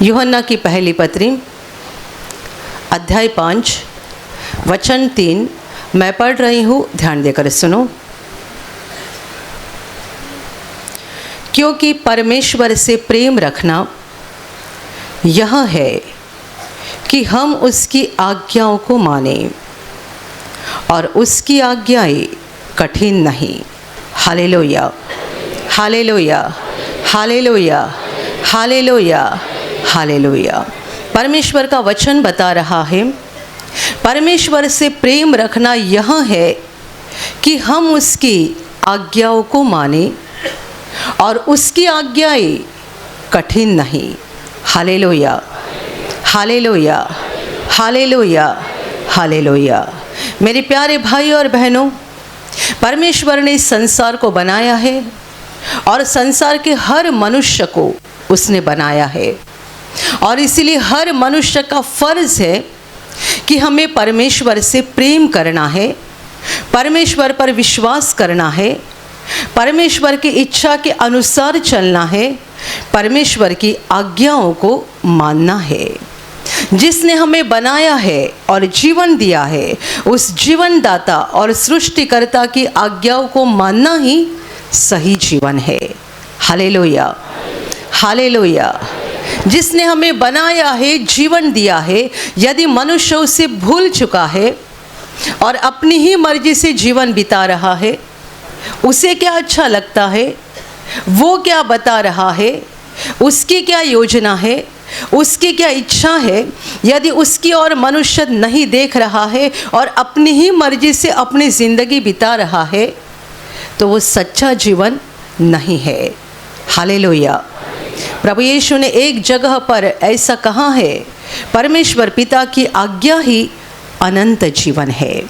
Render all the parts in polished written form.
यूहन्ना की पहली पत्री अध्याय 5 वचन 3 मैं पढ़ रही हूँ, ध्यान देकर सुनो। क्योंकि परमेश्वर से प्रेम रखना यह है कि हम उसकी आज्ञाओं को मानें और उसकी आज्ञाएं कठिन नहीं। Hallelujah, hallelujah, hallelujah, hallelujah, hallelujah. परमेश्वर का वचन बता रहा है, परमेश्वर से प्रेम रखना यह है कि हम उसकी आज्ञाओं को मानें और उसकी आज्ञाएं कठिन नहीं। Hallelujah, hallelujah, hallelujah, hallelujah. मेरे प्यारे भाई और बहनों, परमेश्वर ने इस संसार को बनाया है और संसार के हर मनुष्य को उसने बनाया है और इसीलिए हर मनुष्य का फर्ज है कि हमें परमेश्वर से प्रेम करना है, परमेश्वर पर विश्वास करना है, परमेश्वर की इच्छा के अनुसार चलना है, परमेश्वर की आज्ञाओं को मानना है। जिसने हमें बनाया है और जीवन दिया है, उस जीवन दाता और सृष्टिकर्ता की आज्ञाओं को मानना ही सही जीवन है। Hallelujah, hallelujah. जिसने हमें बनाया है, जीवन दिया है, यदि मनुष्य उसे भूल चुका है और अपनी ही मर्जी से जीवन बिता रहा है, उसे क्या अच्छा लगता है, वो क्या बता रहा है, उसकी क्या योजना है, उसकी क्या इच्छा है, यदि उसकी और मनुष्य नहीं देख रहा है और अपनी ही मर्जी से अपनी ज़िंदगी बिता रहा है, तो वो सच्चा जीवन नहीं है। हालेलुया। प्रभु यीशु ने एक जगह पर ऐसा कहा है, परमेश्वर पिता की आज्ञा ही अनंत जीवन है।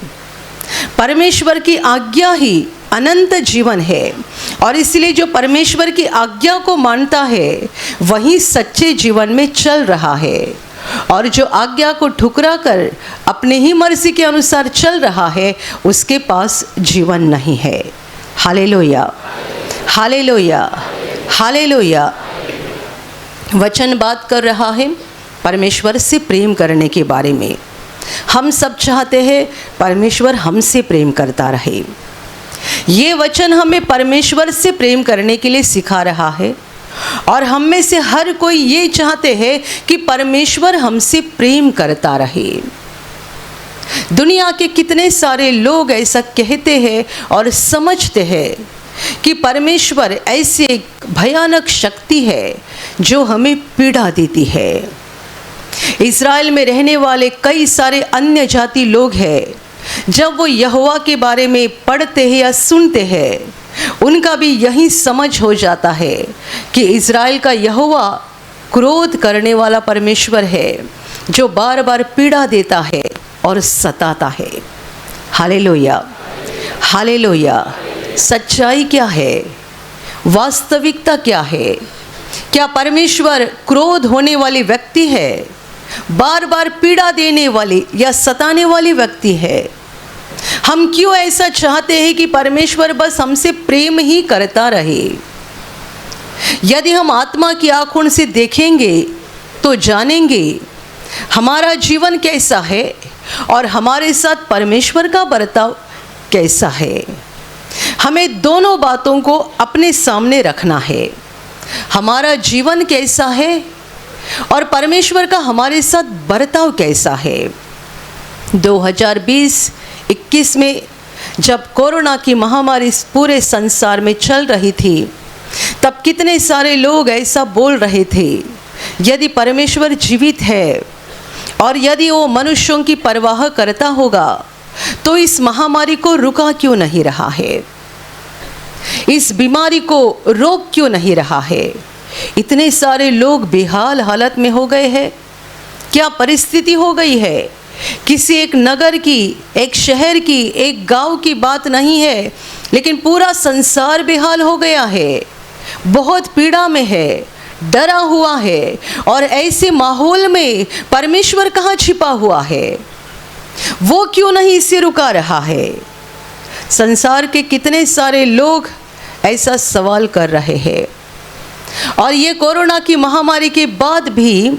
परमेश्वर की आज्ञा ही अनंत जीवन है और इसलिए जो परमेश्वर की आज्ञा को मानता है वही सच्चे जीवन में चल रहा है और जो आज्ञा को ठुकरा कर अपने ही मर्जी के अनुसार चल रहा है उसके पास जीवन नहीं है। Hallelujah, hallelujah, hallelujah. वचन बात कर रहा है परमेश्वर से प्रेम करने के बारे में। हम सब चाहते हैं परमेश्वर हमसे प्रेम करता रहे। ये वचन हमें परमेश्वर से प्रेम करने के लिए सिखा रहा है और हम में से हर कोई ये चाहते हैं कि परमेश्वर हमसे प्रेम करता रहे। दुनिया के कितने सारे लोग ऐसा कहते हैं और समझते हैं कि परमेश्वर ऐसी एक भयानक शक्ति है जो हमें पीड़ा देती है। इस्राएल में रहने वाले कई सारे अन्य जाति लोग हैं, जब वो यहोवा के बारे में पढ़ते हैं या सुनते हैं, उनका भी यही समझ हो जाता है कि इस्राएल का यहोवा क्रोध करने वाला परमेश्वर है जो बार बार पीड़ा देता है और सताता है। Hallelujah, hallelujah. सच्चाई क्या है, वास्तविकता क्या है? क्या परमेश्वर क्रोध होने वाली व्यक्ति है, बार बार पीड़ा देने वाली या सताने वाली व्यक्ति है? हम क्यों ऐसा चाहते हैं कि परमेश्वर बस हमसे प्रेम ही करता रहे? यदि हम आत्मा की आंखों से देखेंगे तो जानेंगे हमारा जीवन कैसा है और हमारे साथ परमेश्वर का बर्ताव कैसा है। हमें दोनों बातों को अपने सामने रखना है। हमारा जीवन कैसा है और परमेश्वर का हमारे साथ बर्ताव कैसा है। 2020-21 में जब कोरोना की महामारी पूरे संसार में चल रही थी, तब कितने सारे लोग ऐसा बोल रहे थे, यदि परमेश्वर जीवित है और यदि वो मनुष्यों की परवाह करता होगा तो इस महामारी को रुका क्यों नहीं रहा है, इस बीमारी को रोक क्यों नहीं रहा है। इतने सारे लोग बेहाल हालत में हो गए हैं। क्या परिस्थिति हो गई है? किसी एक नगर की, एक शहर की, एक गांव की बात नहीं है, लेकिन पूरा संसार बेहाल हो गया है, बहुत पीड़ा में है, डरा हुआ है और ऐसे माहौल में परमेश्वर कहाँ छिपा हुआ है? वो क्यों नहीं इसे रुका रहा है? संसार के कितने सारे लोग ऐसा सवाल कर रहे हैं और ये कोरोना की महामारी के बाद भी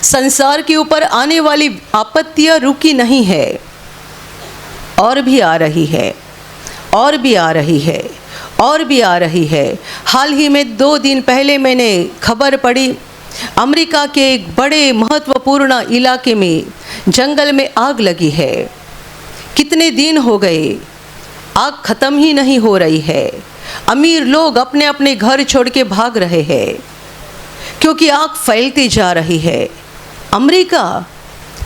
संसार के ऊपर आने वाली आपत्तियां रुकी नहीं है, और भी आ रही है, और भी आ रही है, और भी आ रही है। हाल ही में 2 दिन पहले मैंने खबर पढ़ी, अमेरिका के एक बड़े महत्वपूर्ण इलाके में जंगल में आग लगी है। कितने दिन हो गए, आग ख़त्म ही नहीं हो रही है। अमीर लोग अपने अपने घर छोड़ के भाग रहे हैं क्योंकि आग फैलती जा रही है। अमेरिका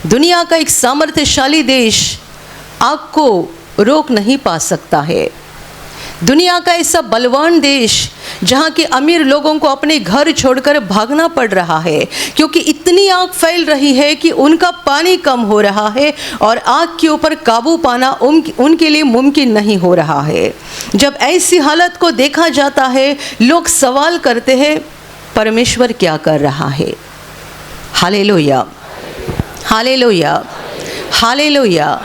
दुनिया का एक सामर्थ्यशाली देश, आग को रोक नहीं पा सकता है। दुनिया का ऐसा बलवान देश जहाँ के अमीर लोगों को अपने घर छोड़कर भागना पड़ रहा है क्योंकि इतनी आग फैल रही है कि उनका पानी कम हो रहा है और आग के ऊपर काबू पाना उनके लिए मुमकिन नहीं हो रहा है। जब ऐसी हालत को देखा जाता है, लोग सवाल करते हैं, परमेश्वर क्या कर रहा है? Hallelujah, hallelujah, hallelujah,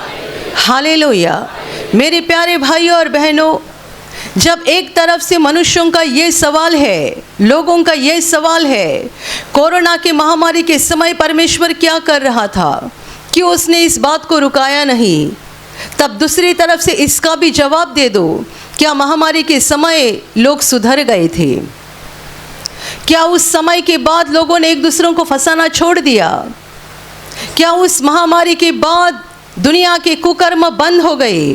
hallelujah. मेरे प्यारे भाइयों और बहनों, जब एक तरफ से मनुष्यों का ये सवाल है, लोगों का ये सवाल है, कोरोना के महामारी के समय परमेश्वर क्या कर रहा था, क्यों उसने इस बात को रुकाया नहीं, तब दूसरी तरफ से इसका भी जवाब दे दो, क्या महामारी के समय लोग सुधर गए थे? क्या उस समय के बाद लोगों ने एक दूसरों को फंसाना छोड़ दिया? क्या उस महामारी के बाद दुनिया के कुकर्म बंद हो गए,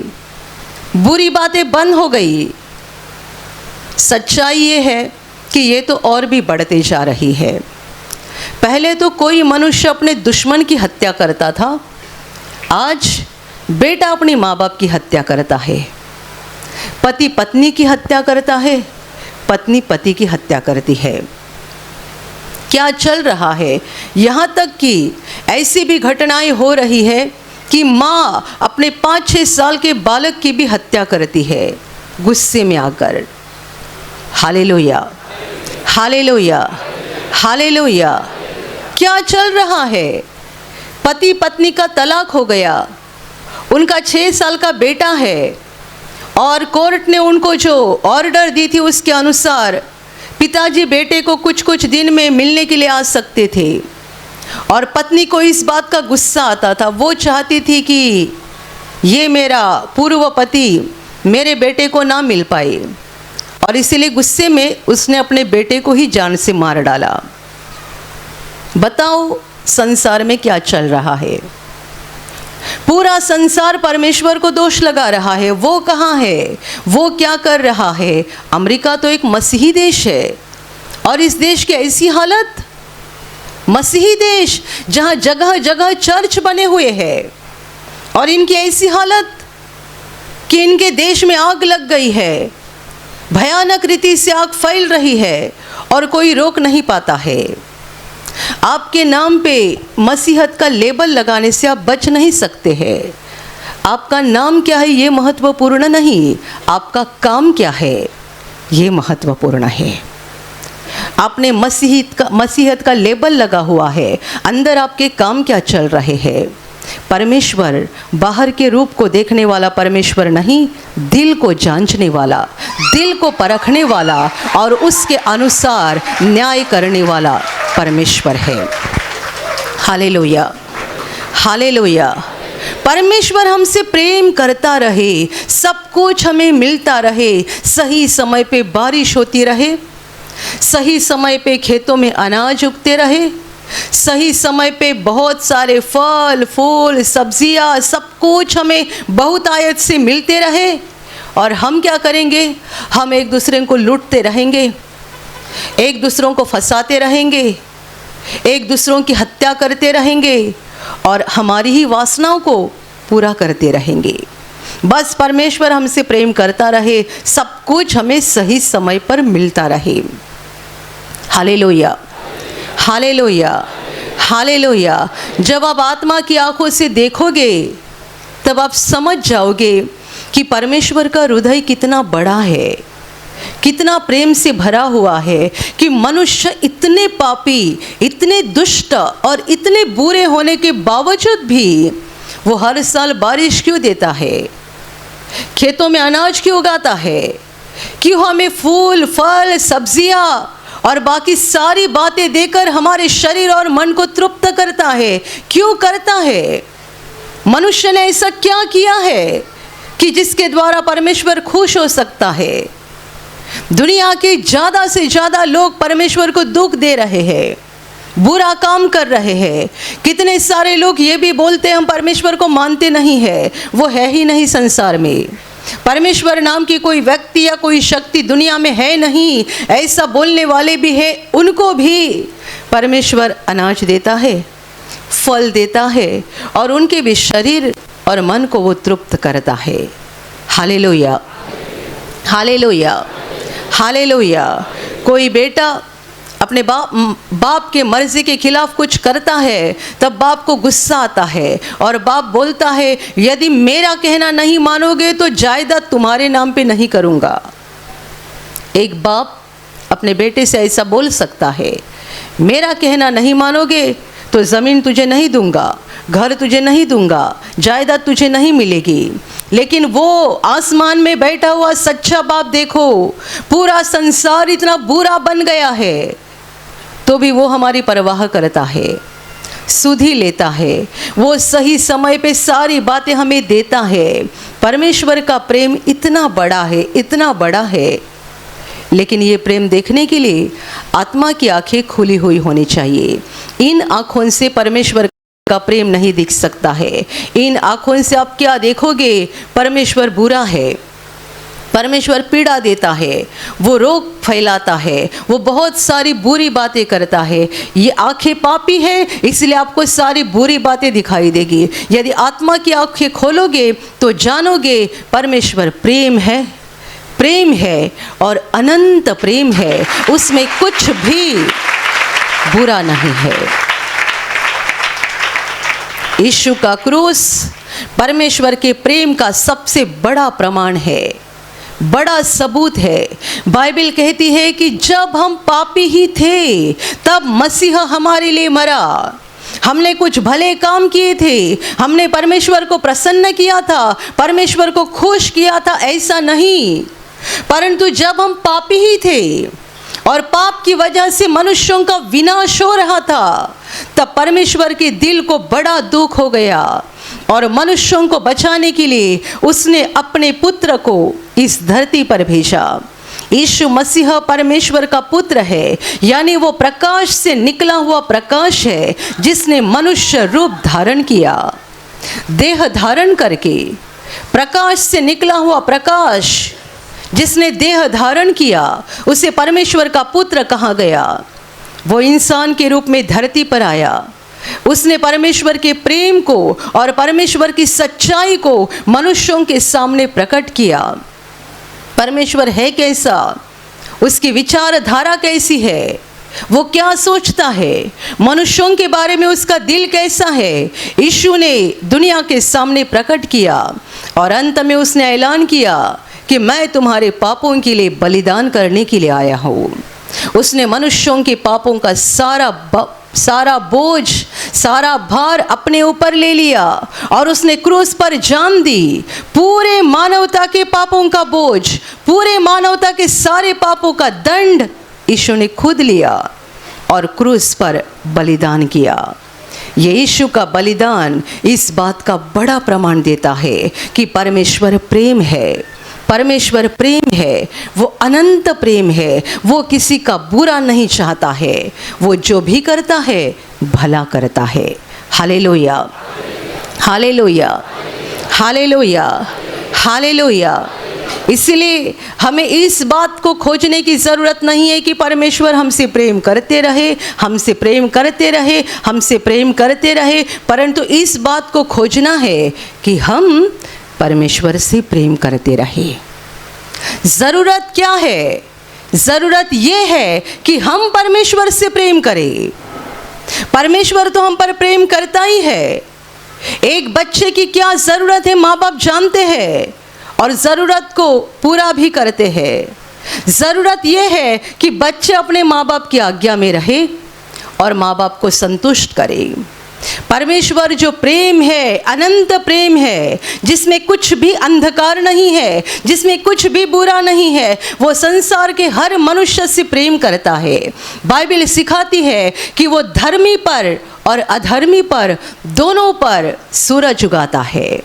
बुरी बातें बंद हो गई? सच्चाई ये है कि ये तो और भी बढ़ते जा रही है। पहले तो कोई मनुष्य अपने दुश्मन की हत्या करता था, आज बेटा अपने माँ बाप की हत्या करता है, पति पत्नी की हत्या करता है, पत्नी पति की हत्या करती है। क्या चल रहा है? यहाँ तक कि ऐसी भी घटनाएं हो रही है कि माँ अपने 5-6 साल के बालक की भी हत्या करती है गुस्से में आकर। Hallelujah, hallelujah, hallelujah. क्या चल रहा है? पति पत्नी का तलाक हो गया, उनका 6 साल का बेटा है और कोर्ट ने उनको जो ऑर्डर दी थी उसके अनुसार पिताजी बेटे को कुछ दिन में मिलने के लिए आ सकते थे और पत्नी को इस बात का गुस्सा आता था। वो चाहती थी कि ये मेरा पूर्व पति मेरे बेटे को ना मिल पाए और इसीलिए गुस्से में उसने अपने बेटे को ही जान से मार डाला। बताओ संसार में क्या चल रहा है? पूरा संसार परमेश्वर को दोष लगा रहा है। वो कहाँ है? वो क्या कर रहा है? अमेरिका तो एक मसीही देश है और इस देश की ऐसी हालत, मसीही देश जहाँ जगह जगह चर्च बने हुए हैं और इनकी ऐसी हालत कि इनके देश में आग लग गई है, भयानक रीति से आग फैल रही है और कोई रोक नहीं पाता है। आपके नाम पे मसीहत का लेबल लगाने से आप बच नहीं सकते हैं। आपका नाम क्या है ये महत्वपूर्ण नहीं, आपका काम क्या है ये महत्वपूर्ण है। आपने मसीहत का लेबल लगा हुआ है, अंदर आपके काम क्या चल रहे हैं? परमेश्वर बाहर के रूप को देखने वाला परमेश्वर नहीं, दिल को जांचने वाला, दिल को परखने वाला और उसके अनुसार न्याय करने वाला परमेश्वर है। Hallelujah, hallelujah. परमेश्वर हमसे प्रेम करता रहे, सब कुछ हमें मिलता रहे, सही समय पे बारिश होती रहे, सही समय पे खेतों में अनाज उगते रहे, सही समय पे बहुत सारे फल फूल सब्जियां सब कुछ हमें बहुत आयत से मिलते रहे। और हम क्या करेंगे? हम एक दूसरे को लूटते रहेंगे, एक दूसरों को फंसाते रहेंगे, एक दूसरों की हत्या करते रहेंगे और हमारी ही वासनाओं को पूरा करते रहेंगे। बस परमेश्वर हमसे प्रेम करता रहे, सब कुछ हमें सही समय पर मिलता रहे। Hallelujah, hallelujah, hallelujah. जब आप आत्मा की आंखों से देखोगे तब आप समझ जाओगे कि परमेश्वर का हृदय कितना बड़ा है, कितना प्रेम से भरा हुआ है कि मनुष्य इतने पापी, इतने दुष्ट और इतने बुरे होने के बावजूद भी वो हर साल बारिश क्यों देता है, खेतों में अनाज क्यों उगाता है, क्यों हमें फूल फल सब्जियां और बाकी सारी बातें देकर हमारे शरीर और मन को तृप्त करता है। क्यों करता है? मनुष्य ने ऐसा क्या किया है कि जिसके द्वारा परमेश्वर खुश हो सकता है? दुनिया के ज़्यादा से ज़्यादा लोग परमेश्वर को दुख दे रहे हैं, बुरा काम कर रहे हैं। कितने सारे लोग ये भी बोलते हैं हम परमेश्वर को मानते नहीं है, वो है ही नहीं संसार में। परमेश्वर नाम की कोई व्यक्ति या कोई शक्ति दुनिया में है नहीं, ऐसा बोलने वाले भी है। उनको भी परमेश्वर अनाज देता है, फल देता है और उनके भी शरीर और मन को वो तृप्त करता है। Hallelujah, hallelujah, hallelujah. कोई बेटा अपने बाप के मर्जी के खिलाफ कुछ करता है, तब बाप को गुस्सा आता है और बाप बोलता है यदि मेरा कहना नहीं मानोगे तो जायदाद तुम्हारे नाम पे नहीं करूँगा। एक बाप अपने बेटे से ऐसा बोल सकता है, मेरा कहना नहीं मानोगे तो ज़मीन तुझे नहीं दूंगा, घर तुझे नहीं दूंगा, जायदाद तुझे नहीं मिलेगी। लेकिन वो आसमान में बैठा हुआ सच्चा बाप देखो, पूरा संसार इतना बुरा बन गया है तो भी वो हमारी परवाह करता है, सुधि लेता है, वो सही समय पे सारी बातें हमें देता है। परमेश्वर का प्रेम इतना बड़ा है, इतना बड़ा है। लेकिन ये प्रेम देखने के लिए आत्मा की आंखें खुली हुई होनी चाहिए। इन आँखों से परमेश्वर का प्रेम नहीं दिख सकता है। इन आँखों से आप क्या देखोगे? परमेश्वर बुरा है, परमेश्वर पीड़ा देता है, वो रोग फैलाता है, वो बहुत सारी बुरी बातें करता है। ये आंखें पापी है, इसलिए आपको सारी बुरी बातें दिखाई देगी। यदि आत्मा की आंखें खोलोगे तो जानोगे परमेश्वर प्रेम है, प्रेम है और अनंत प्रेम है, उसमें कुछ भी बुरा नहीं है। यीशु का क्रूस परमेश्वर के प्रेम का सबसे बड़ा प्रमाण है, बड़ा सबूत है। बाइबल कहती है कि जब हम पापी ही थे तब मसीहा हमारे लिए मरा। हमने कुछ भले काम किए थे, हमने परमेश्वर को प्रसन्न किया था, परमेश्वर को खुश किया था, ऐसा नहीं। परंतु जब हम पापी ही थे और पाप की वजह से मनुष्यों का विनाश हो रहा था, तब परमेश्वर के दिल को बड़ा दुख हो गया और मनुष्यों को बचाने के लिए उसने अपने पुत्र को इस धरती पर भेजा। यीशु मसीह परमेश्वर का पुत्र है, यानी वो प्रकाश से निकला हुआ प्रकाश है, जिसने मनुष्य रूप धारण किया, देह धारण करके। प्रकाश से निकला हुआ प्रकाश जिसने देह धारण किया, उसे परमेश्वर का पुत्र कहा गया। वो इंसान के रूप में धरती पर आया, उसने परमेश्वर के प्रेम को और परमेश्वर की सच्चाई को मनुष्यों के सामने प्रकट किया। परमेश्वर है कैसा, उसकी विचारधारा कैसी है, वो क्या सोचता है, मनुष्यों के बारे में उसका दिल कैसा है, यीशु ने दुनिया के सामने प्रकट किया। और अंत में उसने ऐलान किया कि मैं तुम्हारे पापों के लिए बलिदान करने के लिए आया हूँ। उसने मनुष्यों के पापों का सारा बोझ, सारा भार अपने ऊपर ले लिया और उसने क्रूस पर जान दी। पूरे मानवता के पापों का बोझ, पूरे मानवता के सारे पापों का दंड यीशु ने खुद लिया और क्रूस पर बलिदान किया। ये यीशु का बलिदान इस बात का बड़ा प्रमाण देता है कि परमेश्वर प्रेम है, परमेश्वर प्रेम है, वो अनंत प्रेम है, वो किसी का बुरा नहीं चाहता है, वो जो भी करता है भला करता है। Hallelujah, hallelujah, hallelujah, hallelujah. इसलिए हमें इस बात को खोजने की ज़रूरत नहीं है कि परमेश्वर हमसे प्रेम करते रहे, हमसे प्रेम करते रहे, हमसे प्रेम करते रहे, परंतु इस बात को खोजना है कि हम परमेश्वर से प्रेम करते रहे। ज़रूरत क्या है? ज़रूरत ये है कि हम परमेश्वर से प्रेम करें। परमेश्वर तो हम पर प्रेम करता ही है। एक बच्चे की क्या ज़रूरत है माँ बाप जानते हैं और ज़रूरत को पूरा भी करते हैं। ज़रूरत यह है कि बच्चे अपने माँ बाप की आज्ञा में रहे और माँ बाप को संतुष्ट करे। परमेश्वर जो प्रेम है, अनंत प्रेम है, जिसमें कुछ भी अंधकार नहीं है, जिसमें कुछ भी बुरा नहीं है, वो संसार के हर मनुष्य से प्रेम करता है। बाइबल सिखाती है कि वो धर्मी पर और अधर्मी पर दोनों पर सूरज उगाता है,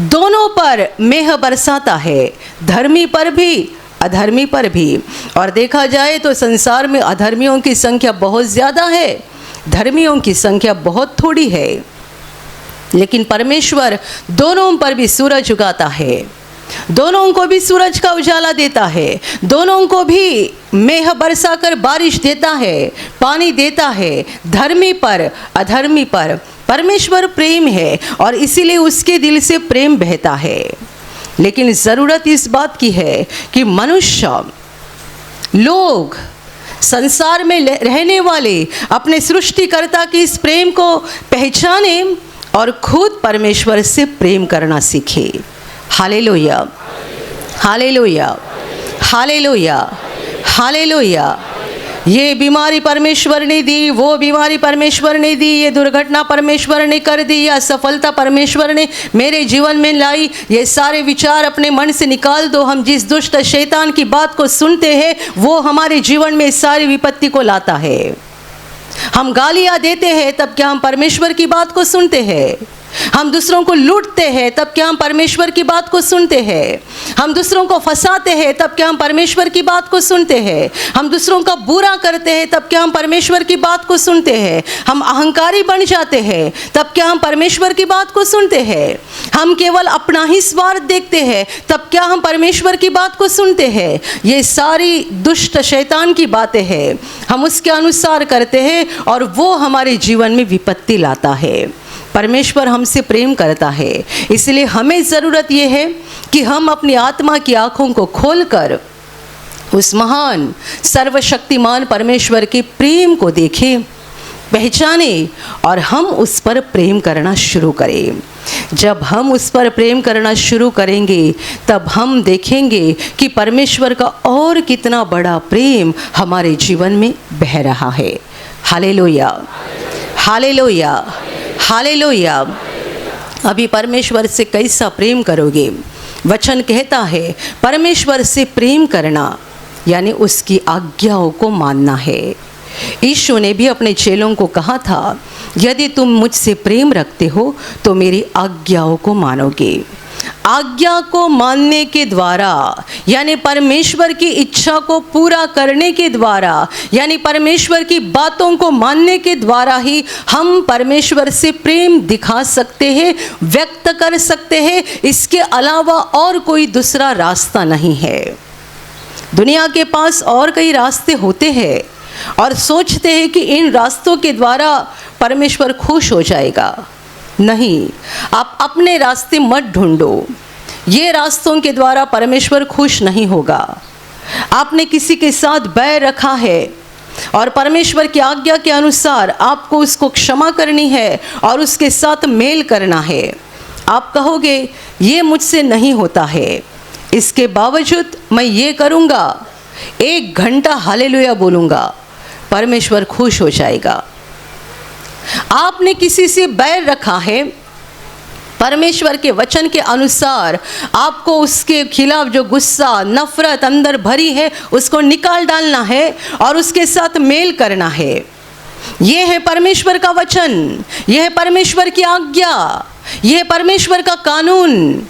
दोनों पर मेह बरसाता है, धर्मी पर भी अधर्मी पर भी। और देखा जाए तो संसार में अधर्मियों की संख्या बहुत ज़्यादा है, धर्मियों की संख्या बहुत थोड़ी है, लेकिन परमेश्वर दोनों पर भी सूरज उगाता है, दोनों को भी सूरज का उजाला देता है, दोनों को भी मेह बरसाकर बारिश देता है, पानी देता है। धर्मी पर अधर्मी पर परमेश्वर प्रेम है और इसीलिए उसके दिल से प्रेम बहता है। लेकिन ज़रूरत इस बात की है कि मनुष्य, लोग, संसार में रहने वाले अपने सृष्टिकर्ता की इस प्रेम को पहचाने और खुद परमेश्वर से प्रेम करना सीखे। Hallelujah, hallelujah, hallelujah, hallelujah. ये बीमारी परमेश्वर ने दी, वो बीमारी परमेश्वर ने दी, ये दुर्घटना परमेश्वर ने कर दी, या सफलता परमेश्वर ने मेरे जीवन में लाई, ये सारे विचार अपने मन से निकाल दो। हम जिस दुष्ट शैतान की बात को सुनते हैं वो हमारे जीवन में सारी विपत्ति को लाता है। हम गालियाँ देते हैं, तब क्या हम परमेश्वर की बात को सुनते हैं? हम दूसरों को लूटते हैं, तब क्या हम परमेश्वर की बात को सुनते हैं? हम दूसरों को फंसाते हैं, तब क्या हम परमेश्वर की बात को सुनते हैं? हम दूसरों का बुरा करते हैं, तब क्या हम परमेश्वर की बात को सुनते हैं? हम अहंकारी बन जाते हैं, तब क्या हम परमेश्वर की बात को सुनते हैं? हम केवल अपना ही स्वार्थ देखते हैं, तब क्या हम परमेश्वर की बात को सुनते हैं? ये सारी दुष्ट शैतान की बातें हैं, हम उसके अनुसार करते हैं और वो हमारे जीवन में विपत्ति लाता है। परमेश्वर हमसे प्रेम करता है, इसलिए हमें ज़रूरत यह है कि हम अपनी आत्मा की आँखों को खोलकर उस महान सर्वशक्तिमान परमेश्वर के प्रेम को देखें, पहचाने और हम उस पर प्रेम करना शुरू करें। जब हम उस पर प्रेम करना शुरू करेंगे तब हम देखेंगे कि परमेश्वर का और कितना बड़ा प्रेम हमारे जीवन में बह रहा है। Hallelujah, hallelujah, hallelujah. अभी परमेश्वर से कैसा प्रेम करोगे? वचन कहता है परमेश्वर से प्रेम करना यानी उसकी आज्ञाओं को मानना है। यीशु ने भी अपने चेलों को कहा था, यदि तुम मुझसे प्रेम रखते हो तो मेरी आज्ञाओं को मानोगे। आज्ञा को मानने के द्वारा यानी परमेश्वर की इच्छा को पूरा करने के द्वारा यानी परमेश्वर की बातों को मानने के द्वारा ही हम परमेश्वर से प्रेम दिखा सकते हैं, व्यक्त कर सकते हैं। इसके अलावा और कोई दूसरा रास्ता नहीं है। दुनिया के पास और कई रास्ते होते हैं और सोचते हैं कि इन रास्तों के द्वारा परमेश्वर खुश हो जाएगा। नहीं, आप अपने रास्ते मत ढूंढो, ये रास्तों के द्वारा परमेश्वर खुश नहीं होगा। आपने किसी के साथ बैर रखा है और परमेश्वर की आज्ञा के अनुसार आपको उसको क्षमा करनी है और उसके साथ मेल करना है। आप कहोगे ये मुझसे नहीं होता है, इसके बावजूद मैं ये करूँगा, 1 घंटा हालेलुया बोलूँगा, परमेश्वर खुश हो जाएगा। आपने किसी से बैर रखा है, परमेश्वर के वचन के अनुसार आपको उसके खिलाफ जो गुस्सा, नफरत अंदर भरी है उसको निकाल डालना है और उसके साथ मेल करना है। यह है परमेश्वर का वचन, यह है परमेश्वर की आज्ञा, यह है परमेश्वर का कानून।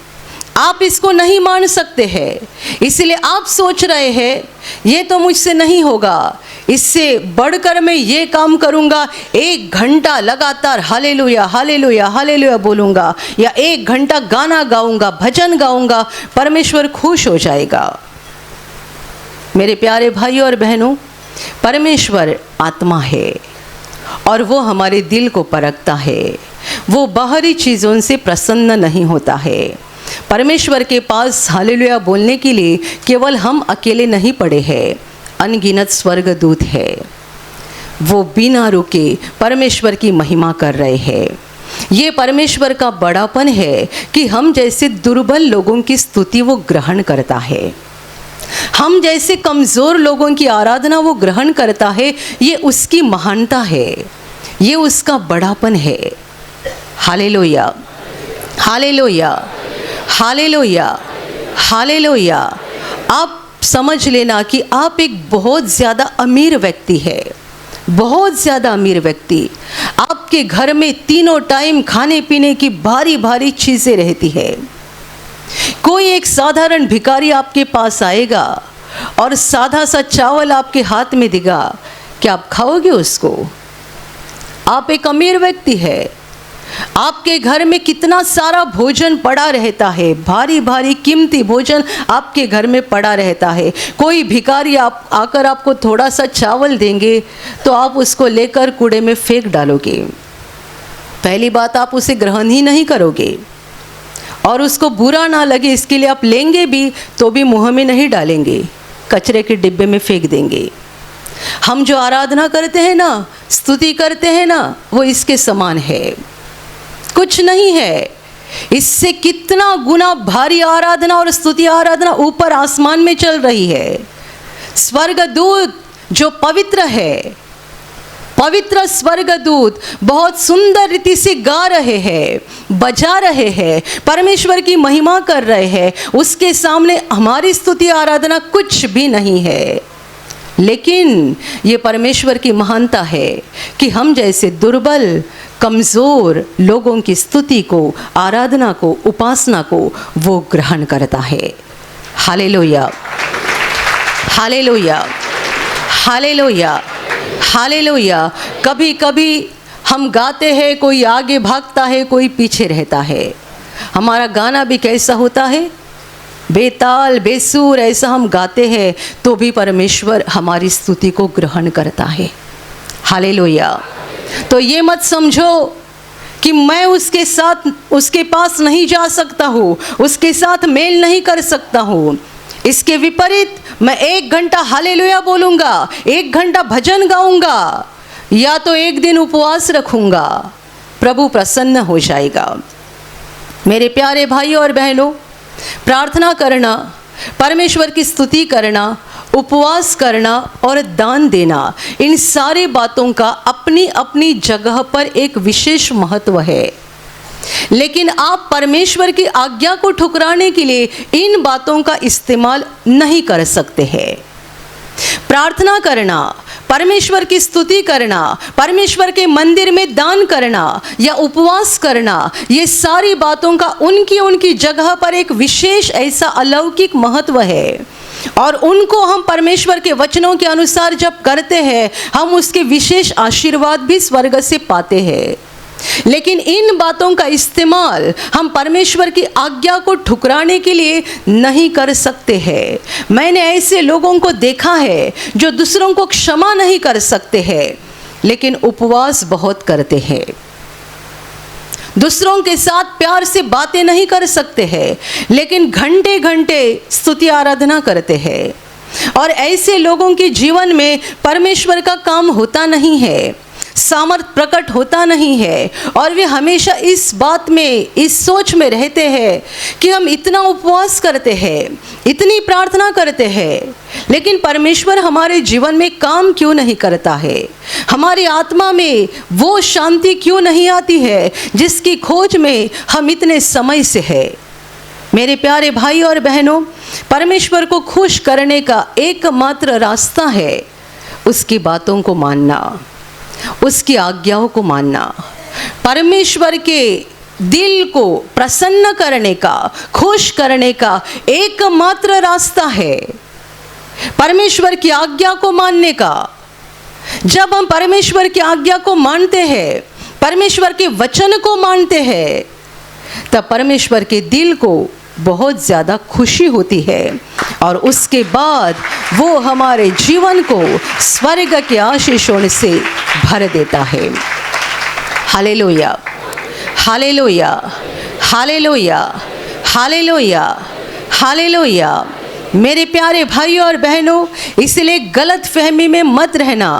आप इसको नहीं मान सकते हैं, इसलिए आप सोच रहे हैं ये तो मुझसे नहीं होगा, इससे बढ़कर मैं ये काम करूँगा, 1 घंटा लगातार हालेलुया हालेलुया हालेलुया बोलूँगा या 1 घंटा गाना गाऊँगा, भजन गाऊँगा, परमेश्वर खुश हो जाएगा। मेरे प्यारे भाइयों और बहनों, परमेश्वर आत्मा है और वो हमारे दिल को परखता है, वो बाहरी चीज़ों से प्रसन्न नहीं होता है। परमेश्वर के पास हालेलुया बोलने के लिए केवल हम अकेले नहीं पड़े हैं, अनगिनत स्वर्गदूत है, वो बिना रुके परमेश्वर की महिमा कर रहे हैं। ये परमेश्वर का बड़ापन है कि हम जैसे दुर्बल लोगों की स्तुति वो ग्रहण करता है, हम जैसे कमज़ोर लोगों की आराधना वो ग्रहण करता है। ये उसकी महानता है। ये उसका बड़ापन है। Hallelujah, hallelujah, hallelujah, hallelujah. आप समझ लेना कि आप एक बहुत ज़्यादा अमीर व्यक्ति है, बहुत ज़्यादा अमीर व्यक्ति। आपके घर में तीनों टाइम खाने पीने की भारी भारी चीज़ें रहती है। कोई एक साधारण भिखारी आपके पास आएगा और सादा सा चावल आपके हाथ में देगा, क्या आप खाओगे उसको? आप एक अमीर व्यक्ति है, आपके घर में कितना सारा भोजन पड़ा रहता है, भारी भारी कीमती भोजन आपके घर में पड़ा रहता है। कोई भिखारी आप आकर आपको थोड़ा सा चावल देंगे तो आप उसको लेकर कूड़े में फेंक डालोगे। पहली बात, आप उसे ग्रहण ही नहीं करोगे और उसको बुरा ना लगे इसके लिए आप लेंगे भी तो भी मुंह में नहीं डालेंगे, कचरे के डिब्बे में फेंक देंगे। हम जो आराधना करते हैं ना, स्तुति करते हैं ना, वो इसके समान है, कुछ नहीं है। इससे कितना गुना भारी आराधना और स्तुति आराधना ऊपर आसमान में चल रही है। स्वर्गदूत जो पवित्र है, पवित्र स्वर्गदूत बहुत सुंदर रीति से गा रहे हैं, बजा रहे हैं, परमेश्वर की महिमा कर रहे हैं। उसके सामने हमारी स्तुति आराधना कुछ भी नहीं है। लेकिन ये परमेश्वर की महानता है कि हम जैसे दुर्बल कमज़ोर लोगों की स्तुति को, आराधना को, उपासना को वो ग्रहण करता है। Hallelujah, hallelujah, hallelujah, hallelujah. कभी कभी हम गाते हैं, कोई आगे भागता है, कोई पीछे रहता है। हमारा गाना भी कैसा होता है, बेताल बेसुर, ऐसा हम गाते हैं तो भी परमेश्वर हमारी स्तुति को ग्रहण करता है। हालेलुया। तो ये मत समझो कि मैं उसके साथ, उसके पास नहीं जा सकता हूँ, उसके साथ मेल नहीं कर सकता हूँ। इसके विपरीत मैं 1 घंटा हालेलुया बोलूँगा, 1 घंटा भजन गाऊँगा, या तो एक दिन उपवास रखूँगा, प्रभु प्रसन्न हो जाएगा। मेरे प्यारे भाइयों और बहनों, प्रार्थना करना, परमेश्वर की स्तुति करना, उपवास करना और दान देना, इन सारी बातों का अपनी अपनी जगह पर एक विशेष महत्व है। लेकिन आप परमेश्वर की आज्ञा को ठुकराने के लिए इन बातों का इस्तेमाल नहीं कर सकते हैं। प्रार्थना करना, परमेश्वर की स्तुति करना, परमेश्वर के मंदिर में दान करना या उपवास करना, ये सारी बातों का उनकी उनकी जगह पर एक विशेष ऐसा अलौकिक महत्व है। और उनको हम परमेश्वर के वचनों के अनुसार जब करते हैं, हम उसके विशेष आशीर्वाद भी स्वर्ग से पाते हैं। लेकिन इन बातों का इस्तेमाल हम परमेश्वर की आज्ञा को ठुकराने के लिए नहीं कर सकते हैं। मैंने ऐसे लोगों को देखा है जो दूसरों को क्षमा नहीं कर सकते हैं, लेकिन उपवास बहुत करते हैं। दूसरों के साथ प्यार से बातें नहीं कर सकते हैं, लेकिन घंटे घंटे स्तुति आराधना करते हैं। और ऐसे लोगों के जीवन में परमेश्वर का काम होता नहीं है, सामर्थ प्रकट होता नहीं है, और वे हमेशा इस बात में, इस सोच में रहते हैं कि हम इतना उपवास करते हैं, इतनी प्रार्थना करते हैं, लेकिन परमेश्वर हमारे जीवन में काम क्यों नहीं करता है? हमारी आत्मा में वो शांति क्यों नहीं आती है जिसकी खोज में हम इतने समय से हैं? मेरे प्यारे भाई और बहनों, परमेश्वर को खुश करने का एकमात्र रास्ता है उसकी बातों को मानना, उसकी आज्ञाओं को मानना। परमेश्वर के दिल को प्रसन्न करने का, खुश करने का एकमात्र रास्ता है परमेश्वर की आज्ञा को मानने का। जब हम परमेश्वर की आज्ञा को मानते हैं, परमेश्वर के वचन को मानते हैं, तब परमेश्वर के दिल को बहुत ज़्यादा खुशी होती है और उसके बाद वो हमारे जीवन को स्वर्ग के आशीषों से भर देता है। Hallelujah, hallelujah, hallelujah, hallelujah, hallelujah. मेरे प्यारे भाइयों और बहनों, इसलिए गलत फहमी में मत रहना।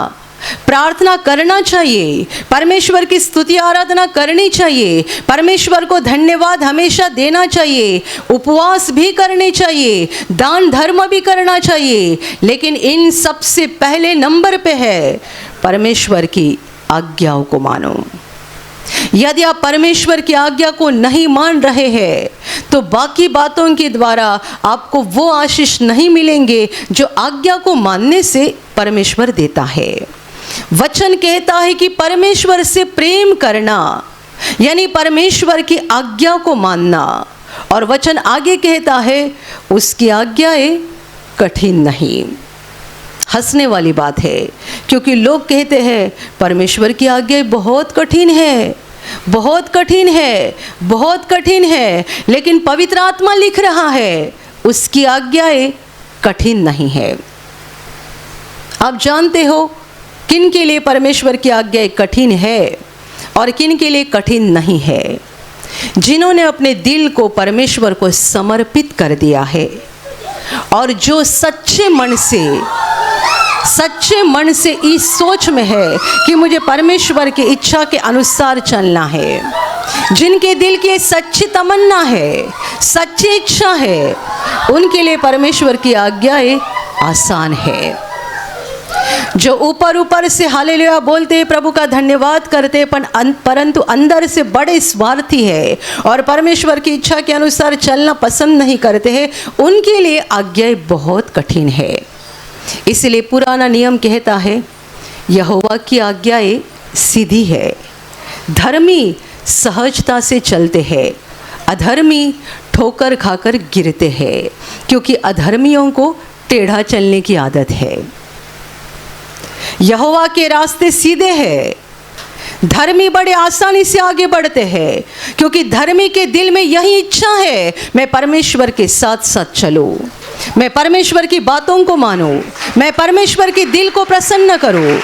प्रार्थना करना चाहिए, परमेश्वर की स्तुति आराधना करनी चाहिए, परमेश्वर को धन्यवाद हमेशा देना चाहिए, उपवास भी करने चाहिए, दान धर्म भी करना चाहिए, लेकिन इन सबसे पहले नंबर पे है परमेश्वर की आज्ञाओं को मानो। यदि आप परमेश्वर की आज्ञा को नहीं मान रहे हैं तो बाकी बातों के द्वारा आपको वो आशीष नहीं मिलेंगे जो आज्ञा को मानने से परमेश्वर देता है। वचन कहता है कि परमेश्वर से प्रेम करना यानी परमेश्वर की आज्ञा को मानना, और वचन आगे कहता है उसकी आज्ञाएं कठिन नहीं। हंसने वाली बात है क्योंकि लोग कहते हैं परमेश्वर की आज्ञाएं बहुत कठिन है, बहुत कठिन है, बहुत कठिन है, लेकिन पवित्र आत्मा लिख रहा है उसकी आज्ञाएं कठिन नहीं है। आप जानते हो किन के लिए परमेश्वर की आज्ञाएं कठिन है और किन के लिए कठिन नहीं है? जिन्होंने अपने दिल को परमेश्वर को समर्पित कर दिया है और जो सच्चे मन से इस सोच में है कि मुझे परमेश्वर की इच्छा के अनुसार चलना है, जिनके दिल की सच्ची तमन्ना है, सच्ची इच्छा है, उनके लिए परमेश्वर की आज्ञाएं आसान है। जो ऊपर ऊपर से हालेलुया बोलते हैं, प्रभु का धन्यवाद करते, परंतु अंदर से बड़े स्वार्थी है और परमेश्वर की इच्छा के अनुसार चलना पसंद नहीं करते हैं, उनके लिए आज्ञाएं बहुत कठिन है। इसलिए पुराना नियम कहता है यहोवा की आज्ञाएं सीधी है, धर्मी सहजता से चलते हैं, अधर्मी ठोकर खाकर गिरते हैं, क्योंकि अधर्मियों को टेढ़ा चलने की आदत है। यहोवा के रास्ते सीधे हैं, धर्मी बड़े आसानी से आगे बढ़ते हैं, क्योंकि धर्मी के दिल में यही इच्छा है मैं परमेश्वर के साथ साथ चलूं, मैं परमेश्वर की बातों को मानूं, मैं परमेश्वर के दिल को प्रसन्न करूं।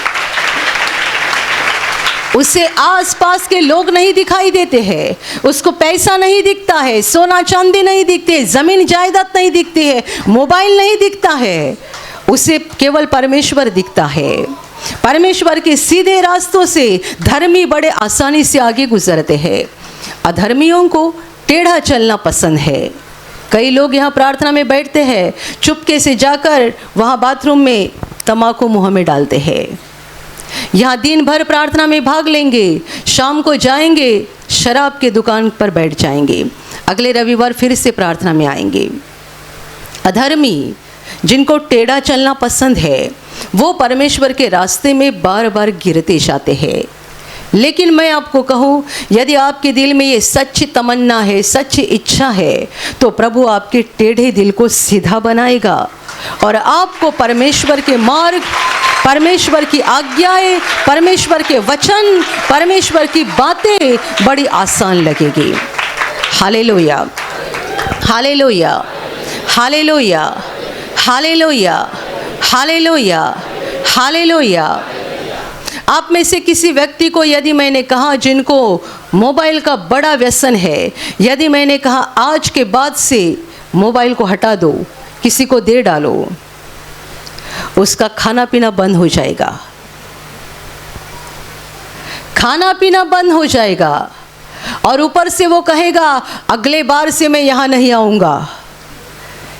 उसे आसपास के लोग नहीं दिखाई देते हैं, उसको पैसा नहीं दिखता है, सोना चांदी नहीं दिखते, जमीन जायदाद नहीं दिखती है, मोबाइल नहीं दिखता है, उसे केवल परमेश्वर दिखता है। परमेश्वर के सीधे रास्तों से धर्मी बड़े आसानी से आगे गुजरते हैं, अधर्मियों को टेढ़ा चलना पसंद है। कई लोग यहाँ प्रार्थना में बैठते हैं, चुपके से जाकर वहाँ बाथरूम में तम्बाकू मुँह में डालते हैं। यहाँ दिन भर प्रार्थना में भाग लेंगे, शाम को जाएंगे शराब के दुकान पर बैठ जाएंगे, अगले रविवार फिर से प्रार्थना में आएंगे। अधर्मी जिनको टेढ़ा चलना पसंद है वो परमेश्वर के रास्ते में बार बार गिरते जाते हैं। लेकिन मैं आपको कहूँ, यदि आपके दिल में ये सच्ची तमन्ना है, सच्ची इच्छा है, तो प्रभु आपके टेढ़े दिल को सीधा बनाएगा और आपको परमेश्वर के मार्ग, परमेश्वर की आज्ञाएं, परमेश्वर के वचन, परमेश्वर की बातें बड़ी आसान लगेगी। Hallelujah, hallelujah, hallelujah, hallelujah, hallelujah, hallelujah. आप में से किसी व्यक्ति को यदि मैंने कहा जिनको मोबाइल का बड़ा व्यसन है, यदि मैंने कहा आज के बाद से मोबाइल को हटा दो, किसी को दे डालो, उसका खाना पीना बंद हो जाएगा, खाना पीना बंद हो जाएगा, और ऊपर से वो कहेगा अगले बार से मैं यहाँ नहीं आऊँगा,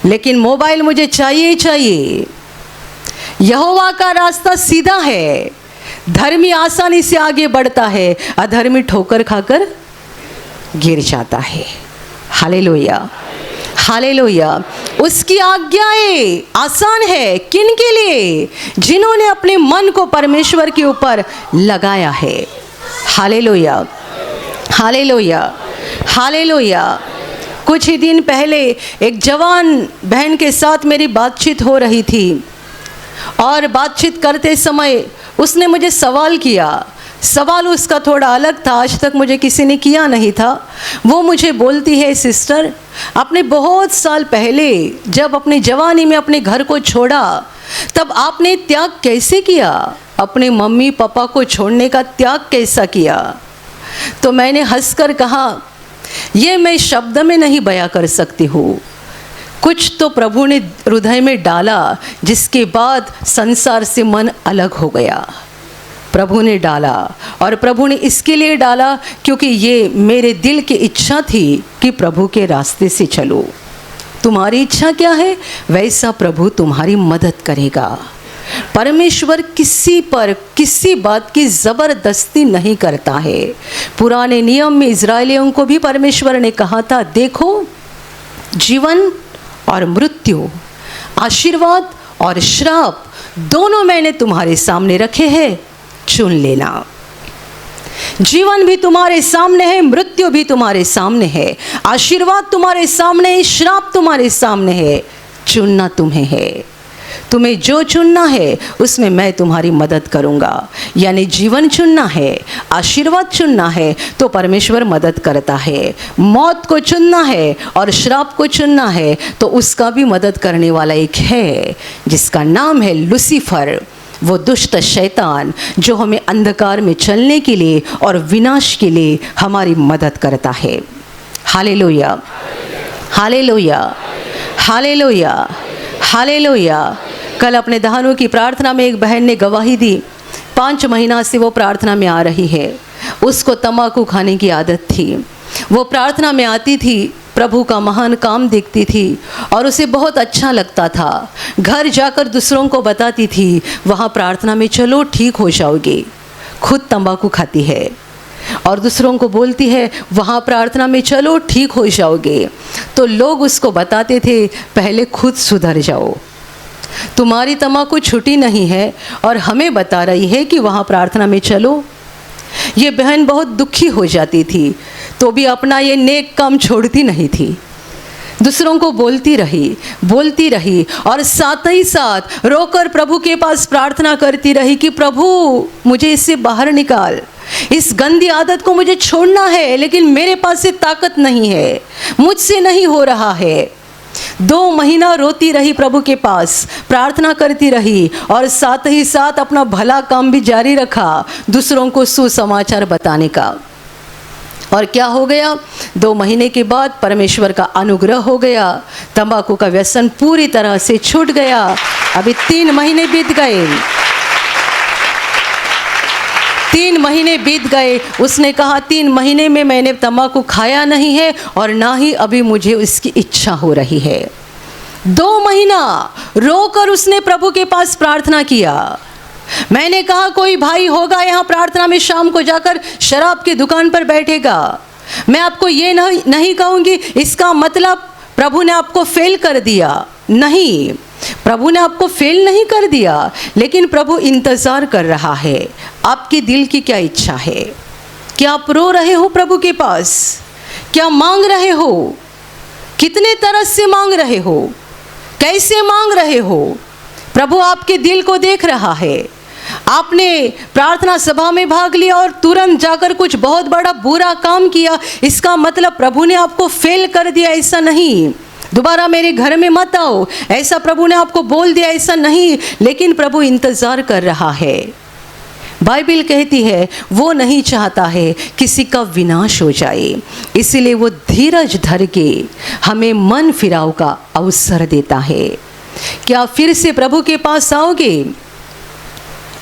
लेकिन मोबाइल मुझे चाहिए ही चाहिए। यहोवा का रास्ता सीधा है, धर्मी आसानी से आगे बढ़ता है, अधर्मी ठोकर खाकर गिर जाता है। Hallelujah, hallelujah. उसकी आज्ञाएं आसान है किन के लिए? जिन्होंने अपने मन को परमेश्वर के ऊपर लगाया है। Hallelujah, hallelujah, hallelujah. कुछ ही दिन पहले एक जवान बहन के साथ मेरी बातचीत हो रही थी और बातचीत करते समय उसने मुझे सवाल किया। सवाल उसका थोड़ा अलग था, आज तक मुझे किसी ने किया नहीं था। वो मुझे बोलती है, सिस्टर आपने बहुत साल पहले जब अपनी जवानी में अपने घर को छोड़ा तब आपने त्याग कैसे किया? अपने मम्मी पापा को छोड़ने का त्याग कैसा किया? तो मैंने हंसकर कहा, ये मैं शब्द में नहीं बयां कर सकती हूँ, कुछ तो प्रभु ने हृदय में डाला जिसके बाद संसार से मन अलग हो गया। प्रभु ने डाला और प्रभु ने इसके लिए डाला क्योंकि ये मेरे दिल की इच्छा थी कि प्रभु के रास्ते से चलो। तुम्हारी इच्छा क्या है वैसा प्रभु तुम्हारी मदद करेगा। परमेश्वर किसी पर किसी बात की ज़बरदस्ती नहीं करता है। पुराने नियम में इज़राइलियों को भी परमेश्वर ने कहा था, देखो जीवन और मृत्यु, आशीर्वाद और श्राप दोनों मैंने तुम्हारे सामने रखे हैं, चुन लेना। जीवन भी तुम्हारे सामने है, मृत्यु भी तुम्हारे सामने है, आशीर्वाद तुम्हारे सामने है, श्राप तुम्हारे सामने है, चुनना तुम्हें है। तुम्हें जो चुनना है उसमें मैं तुम्हारी मदद करूँगा। यानी जीवन चुनना है, आशीर्वाद चुनना है तो परमेश्वर मदद करता है। मौत को चुनना है और श्राप को चुनना है तो उसका भी मदद करने वाला एक है, जिसका नाम है लूसीफर, वो दुष्ट शैतान जो हमें अंधकार में चलने के लिए और विनाश के लिए हमारी मदद करता है। Hallelujah, hallelujah, hallelujah, hallelujah. कल अपने दहनों की प्रार्थना में एक बहन ने गवाही दी, 5 महीना से वो प्रार्थना में आ रही है। उसको तंबाकू खाने की आदत थी। वो प्रार्थना में आती थी, प्रभु का महान काम देखती थी और उसे बहुत अच्छा लगता था। घर जाकर दूसरों को बताती थी, वहाँ प्रार्थना में चलो ठीक हो जाओगे। खुद तंबाकू खाती है और दूसरों को बोलती है, वहाँ प्रार्थना में चलो ठीक हो जाओगे। तो लोग उसको बताते थे, पहले खुद सुधर जाओ, तुम्हारी तंबाकू छुटी नहीं है और हमें बता रही है कि वहाँ प्रार्थना में चलो। ये बहन बहुत दुखी हो जाती थी, तो भी अपना ये नेक काम छोड़ती नहीं थी। दूसरों को बोलती रही और साथ ही साथ रोकर प्रभु के पास प्रार्थना करती रही कि प्रभु मुझे इससे बाहर निकाल, इस गंदी आदत को मुझे छोड़ना है, लेकिन मेरे पास से ताकत नहीं है, मुझसे नहीं हो रहा है। 2 महीना रोती रही, प्रभु के पास प्रार्थना करती रही और साथ ही साथ अपना भला काम भी जारी रखा, दूसरों को सुसमाचार बताने का। और क्या हो गया, 2 महीने के बाद परमेश्वर का अनुग्रह हो गया, तंबाकू का व्यसन पूरी तरह से छूट गया। अभी 3 महीने बीत गए, 3 महीने बीत गए। उसने कहा 3 महीने में मैंने तंबाकू खाया नहीं है और ना ही अभी मुझे उसकी इच्छा हो रही है। 2 महीना रोकर उसने प्रभु के पास प्रार्थना किया। मैंने कहा कोई भाई होगा यहाँ प्रार्थना में शाम को जाकर शराब की दुकान पर बैठेगा, मैं आपको ये नहीं कहूँगी इसका मतलब प्रभु ने आपको फेल कर दिया, नहीं, प्रभु ने आपको फेल नहीं कर दिया, लेकिन प्रभु इंतज़ार कर रहा है आपके दिल की क्या इच्छा है। क्या आप रो रहे हो प्रभु के पास? क्या मांग रहे हो? कितने तरस से मांग रहे हो? कैसे मांग रहे हो? प्रभु आपके दिल को देख रहा है। आपने प्रार्थना सभा में भाग लिया और तुरंत जाकर कुछ बहुत बड़ा बुरा काम किया, इसका मतलब प्रभु ने आपको फेल कर दिया, ऐसा नहीं। दोबारा मेरे घर में मत आओ, ऐसा प्रभु ने आपको बोल दिया, ऐसा नहीं। लेकिन प्रभु इंतज़ार कर रहा है। बाइबल कहती है वो नहीं चाहता है किसी का विनाश हो जाए, इसलिए वो धीरज धर के हमें मन फिराव का अवसर देता है। क्या फिर से प्रभु के पास आओगे?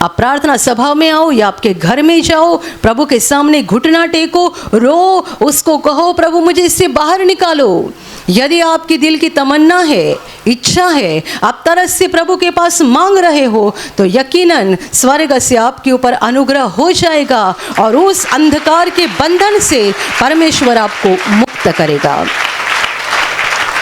आप प्रार्थना सभा में आओ या आपके घर में जाओ, प्रभु के सामने घुटना टेको, रो, उसको कहो प्रभु मुझे इससे बाहर निकालो। यदि आपकी दिल की तमन्ना है, इच्छा है, आप तरस से प्रभु के पास मांग रहे हो, तो यकीनन स्वर्ग से आपके ऊपर अनुग्रह हो जाएगा और उस अंधकार के बंधन से परमेश्वर आपको मुक्त करेगा।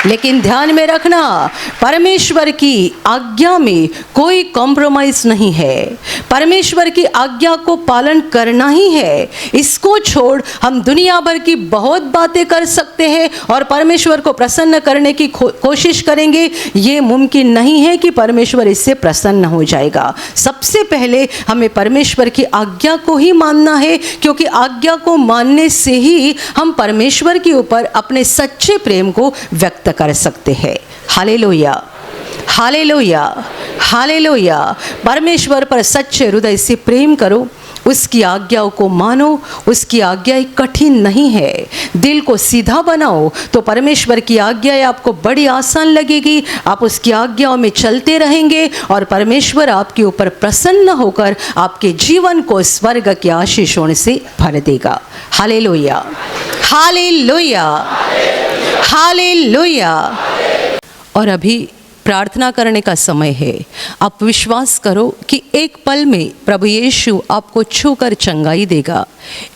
लेकिन ध्यान में रखना, परमेश्वर की आज्ञा में कोई कॉम्प्रोमाइज़ नहीं है। परमेश्वर की आज्ञा को पालन करना ही है। इसको छोड़ हम दुनिया भर की बहुत बातें कर सकते हैं और परमेश्वर को प्रसन्न करने की कोशिश करेंगे, ये मुमकिन नहीं है कि परमेश्वर इससे प्रसन्न हो जाएगा। सबसे पहले हमें परमेश्वर की आज्ञा को ही मानना है, क्योंकि आज्ञा को मानने से ही हम परमेश्वर के ऊपर अपने सच्चे प्रेम को व्यक्त कर सकते हैं। Hallelujah, hallelujah, hallelujah. परमेश्वर पर सच्चे हृदय से प्रेम करो, उसकी आज्ञाओं को मानो। उसकी आज्ञाएं कठिन नहीं है। दिल को सीधा बनाओ तो परमेश्वर की आज्ञाएं आपको बड़ी आसान लगेगी। आप उसकी आज्ञाओं में चलते रहेंगे और परमेश्वर आपके ऊपर प्रसन्न होकर आपके जीवन को स्वर्ग की आशीषों से भर देगा। Hallelujah, hallelujah, hallelujah. और अभी प्रार्थना करने का समय है। आप विश्वास करो कि एक पल में प्रभु यीशु आपको छूकर चंगाई देगा।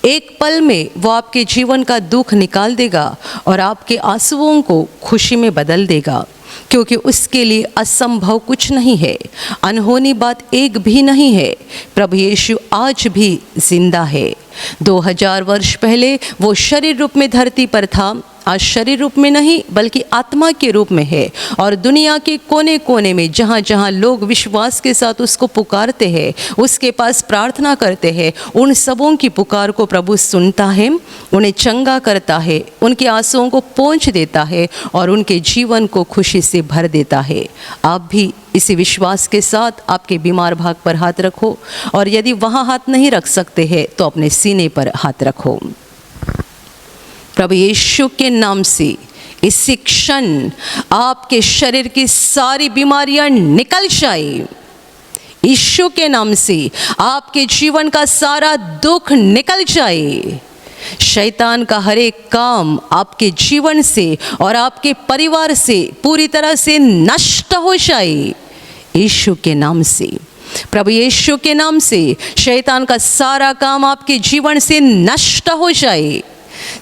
एक पल में वो आपके जीवन का दुख निकाल देगा और आपके आंसुओं को खुशी में बदल देगा, क्योंकि उसके लिए असंभव कुछ नहीं है, अनहोनी बात एक भी नहीं है। प्रभु यीशु आज भी जिंदा है। 2000 वर्ष पहले वो शरीर रूप में धरती पर था, आज शरीर रूप में नहीं बल्कि आत्मा के रूप में है, और दुनिया के कोने कोने में जहाँ जहाँ लोग विश्वास के साथ उसको पुकारते हैं, उसके पास प्रार्थना करते हैं, उन सबों की पुकार को प्रभु सुनता है, उन्हें चंगा करता है, उनके आंसुओं को पोंछ देता है और उनके जीवन को खुशी से भर देता है। आप भी इसी विश्वास के साथ आपके बीमार भाग पर हाथ रखो, और यदि वहाँ हाथ नहीं रख सकते हैं तो अपने सीने पर हाथ रखो। प्रभु यीशु के नाम से इसी क्षण आपके शरीर की सारी बीमारियां निकल जाए। यीशु के नाम से आपके जीवन का सारा दुख निकल जाए। शैतान का हर एक काम आपके जीवन से और आपके परिवार से पूरी तरह से नष्ट हो जाए। यीशु के नाम से, प्रभु यीशु के नाम से शैतान का सारा काम आपके जीवन से नष्ट हो जाए।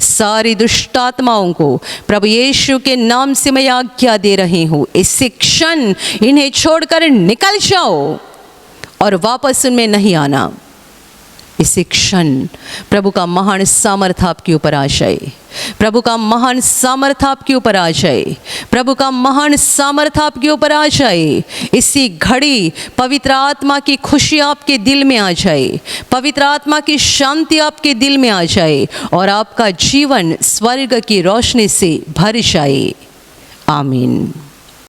सारी दुष्ट आत्माओं को प्रभु यीशु के नाम से मैं आज्ञा दे रही हूँ, इसी क्षण इन्हें छोड़कर निकल जाओ और वापस उनमें नहीं आना। इसी क्षण प्रभु का महान सामर्थ्य आपके ऊपर आ जाए। प्रभु का महान सामर्थ्य आपके ऊपर आ जाए। प्रभु का महान सामर्थ्य आपके ऊपर आ जाए। इसी घड़ी पवित्र आत्मा की खुशी आपके दिल में आ जाए, पवित्र आत्मा की शांति आपके दिल में आ जाए और आपका जीवन स्वर्ग की रोशनी से भर जाए। आमीन।